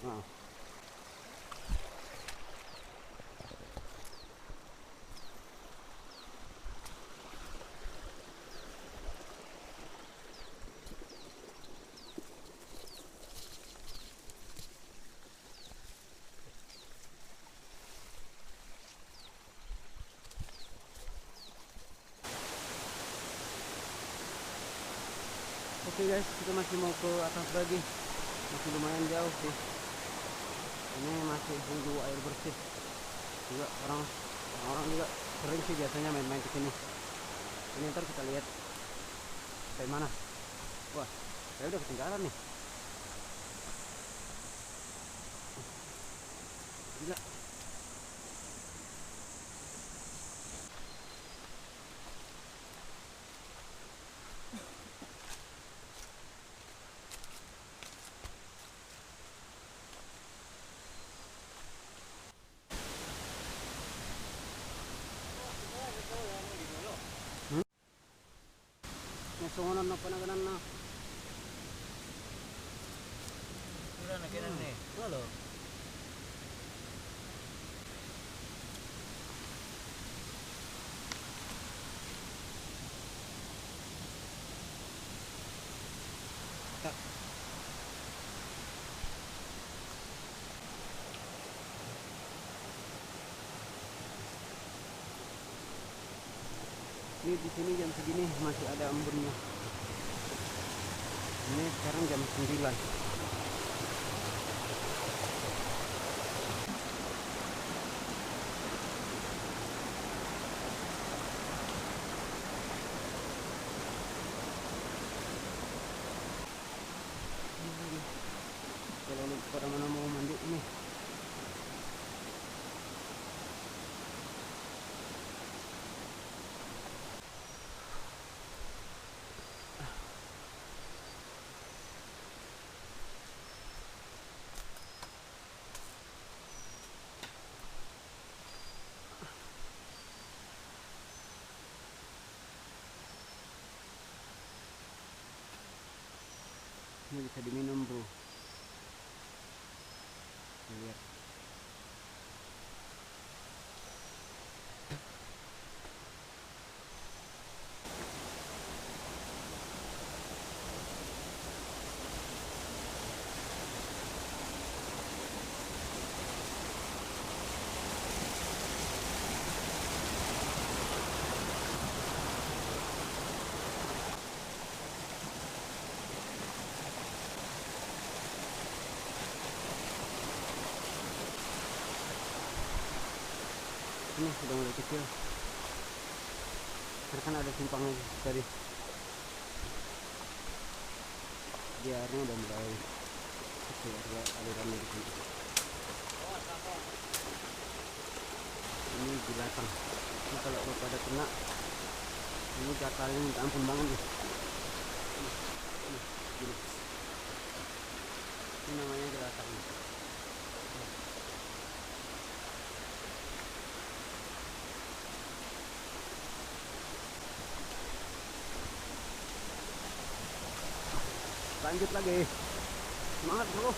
Nah. Oke guys, kita masih mau ke atas lagi, masih lumayan jauh sih. Ini masih nunggu air bersih. Juga orang juga sering sih biasanya main-main ke sini. Ini ntar kita lihat kayak mana. Wah, saya udah ketinggalan nih. Gila. Songonan na panaganan na. Sudah nak kena ni. Halo. Tak. Ini di sini jam segini masih ada embunnya. Ini sekarang jam 9. Kalau pada mana mau mandi ini. Ini bisa diminum bro. Lihat. Ini sudah mulai kecil karena kan ada simpangnya tadi, dia airnya udah mulai kecil alirannya di sini. Ini binatang ini kalau pada kena ini gatalnya minta ampun banget nih. Gini. Ini namanya binatang. Lanjut lagi, semangat bro.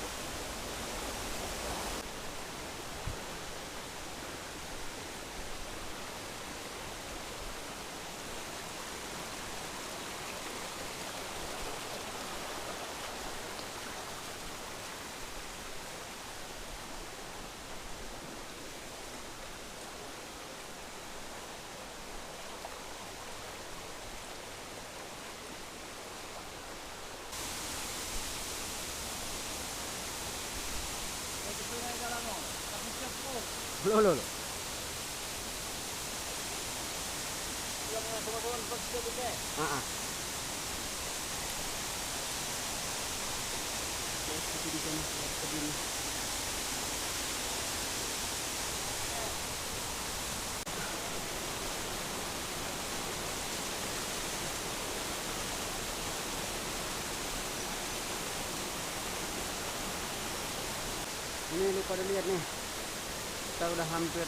Loh. Ini lu pada lihat nih, kita udah hampir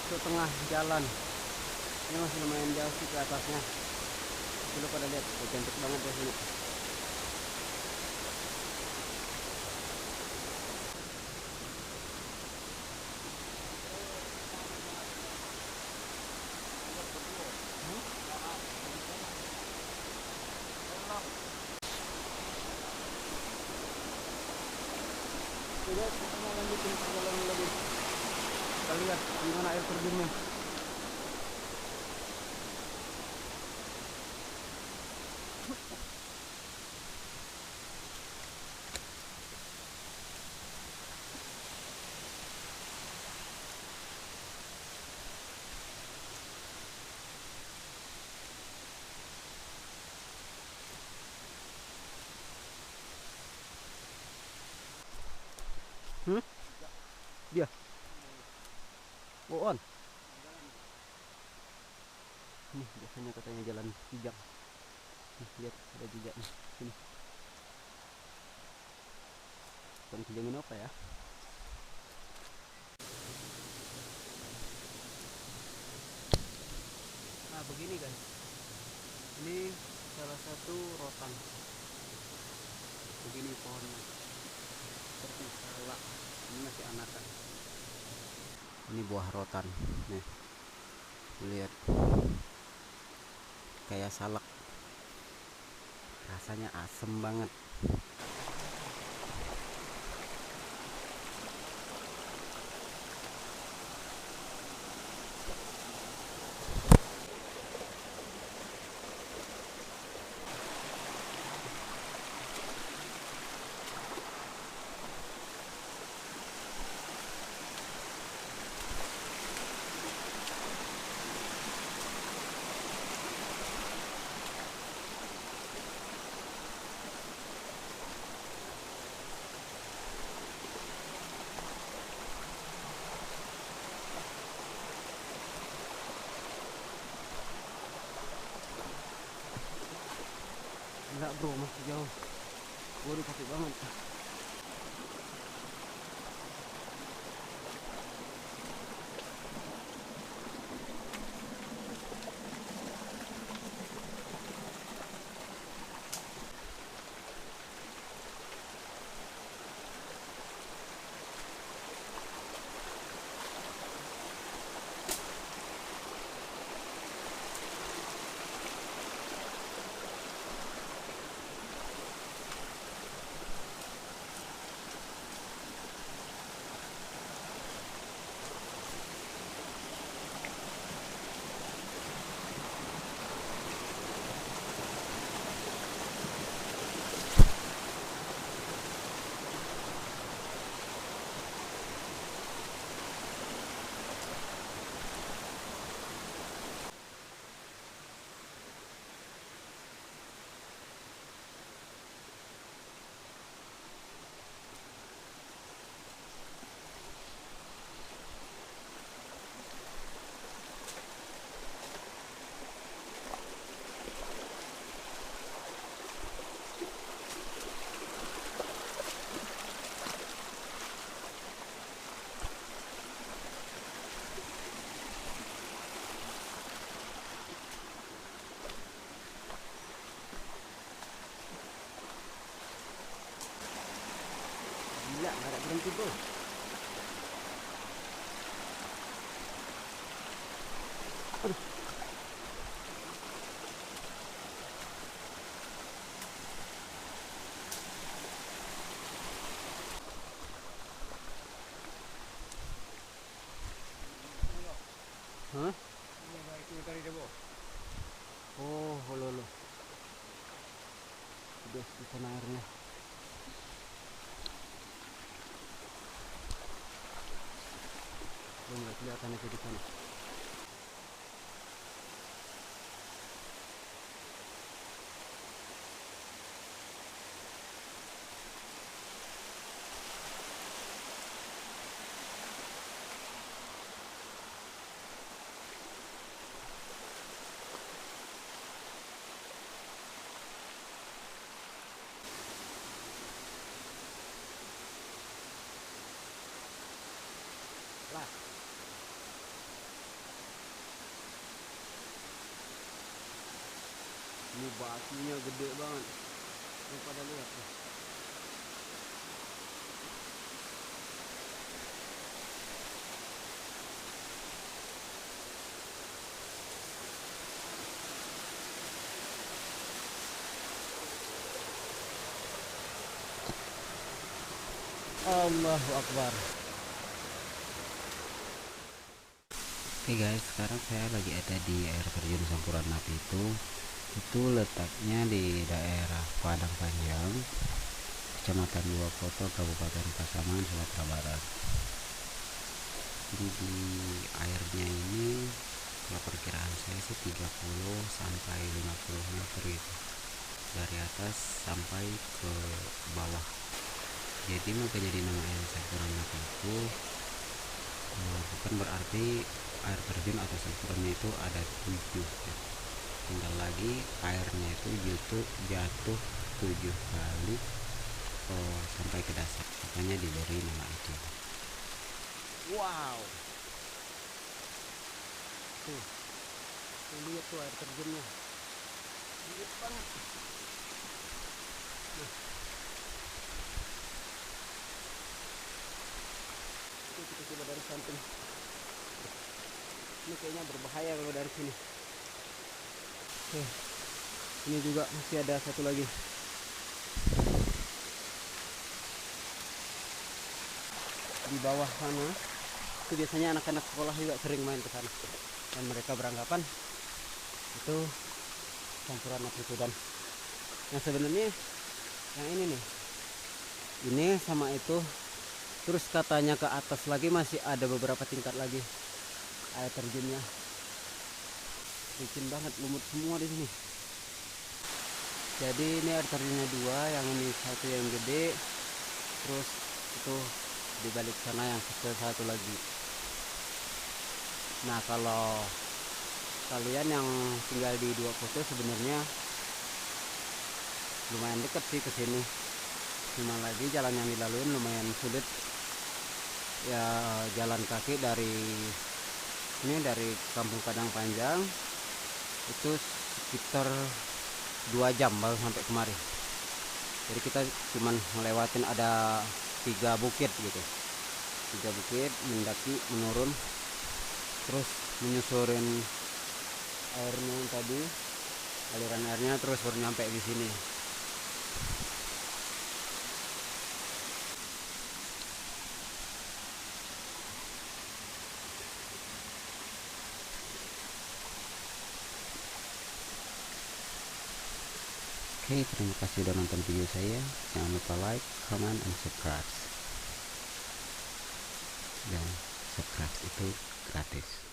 setengah jalan. Ini masih lumayan jauh sih ke atasnya. Lu pada lihat, cantik banget ya sini. Oke guys, kita mau lanjutin perjalanan lagi. Kita lihat gimana air terjunnya. Dia. Go on. Nih biasanya katanya jalan pijak. Nih, lihat ada jejaknya. Sini. Bukan kijangin apa ya? Nah begini guys. Ini salah satu rotan. Begini pohonnya. Seperti salak. Ini masih anakan. Ini buah rotan. Nih. Lihat. Kayak salak. Rasanya asem banget. Enggak bro, masih jauh. Waduh capek banget. Gila, nggak ada berhenti bro. Aduh. Hah? Oh, holo. Udah di sana airnya. Belum nggak kelihatan aja di sana. Lah. Ini batunya gede banget. Lu pada lihat tuh. Allahu Akbar. Oke guys, sekarang saya lagi ada di air terjun Sampuran Api itu letaknya di daerah Padang Panjang, Kecamatan Dua Koto, Kabupaten Pasaman, Sumatera Barat. Jadi di airnya ini kalau perkiraan saya sih 30 sampai 50 meter gitu, dari atas sampai ke bawah. Jadi makanya dinamain Sampuran Api itu bukan berarti air terjun atau sampurannya itu ada 7 ya. Tinggal lagi airnya itu jatuh 7 kali sampai ke dasar, makanya diberi nama itu. Wow. Tuh, lihat tuh air terjunnya. Lihat banget. Nah. Kita coba dari samping. Ini kayaknya berbahaya kalau dari sini. Oke. Ini juga masih ada satu lagi. Di bawah sana itu biasanya anak-anak sekolah juga sering main ke sana, dan mereka beranggapan itu Sampuran Api dan yang sebenarnya yang ini nih, ini sama itu. Terus katanya ke atas lagi masih ada beberapa tingkat lagi air terjunnya. Licin banget, lumut semua di sini. Jadi ini air terjunnya 2, yang ini satu yang gede, terus itu di balik sana yang satu lagi. Nah, kalau kalian yang tinggal di Dua Koto sebenarnya lumayan dekat sih ke sini. Cuma lagi jalan yang dilalui lumayan sulit. Ya, jalan kaki dari Kampung Padang Panjang itu sekitar 2 jam baru sampai kemari. Jadi kita cuman ngelewatin ada 3 bukit gitu. 3 bukit, mendaki, menurun, terus menyusurin airnya tadi, aliran airnya, terus baru nyampe di sini. Oke, terima kasih sudah nonton video saya. Jangan lupa like, comment, and subscribe. Dan subscribe itu gratis.